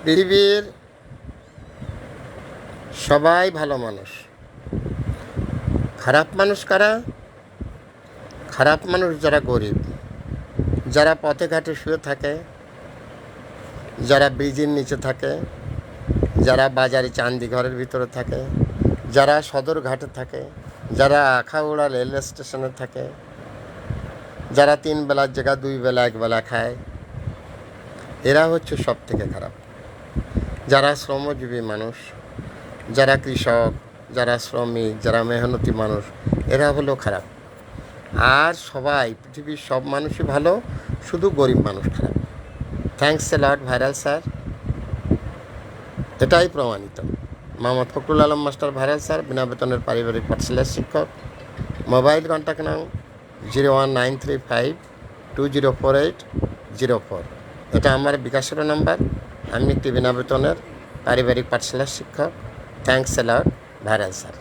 পৃথিবীর সবাই ভালো মানুষ। খারাপ মানুষ কারা? খারাপ মানুষ যারা গরিব, যারা পথে ঘাটে শুয়ে থাকে, যারা ব্রিজের নিচে থাকে, যারা বাজারে চান্দি ঘরের ভিতরে থাকে, যারা সদর ঘাটে থাকে, যারা আখাউড়া রেল স্টেশনে থাকে, যারা 3 বেলার জায়গা 2 বেলা 1 বেলা খায়, এরা হচ্ছে সব থেকে খারাপ। যারা শ্রমজীবী মানুষ, যারা কৃষক, যারা শ্রমিক, যারা মেহনতি মানুষ, এরা হলো খারাপ। আর সবাই, পৃথিবীর সব মানুষই ভালো, শুধু গরিব মানুষ খারাপ। Thanks a lot viral sir. এটাই প্রমাণিত। Mohammad Fakhrul Alam master viral sir, বিনা বেতনের পারিবারিক পাঠশালার শিক্ষক। Mobile contact now 01935204804। এটা আমার বিকাশের নাম্বার। আমি একটি বিনা বেতনের পারিবারিক পাঠশালার শিক্ষক। Thanks a lot viral sir.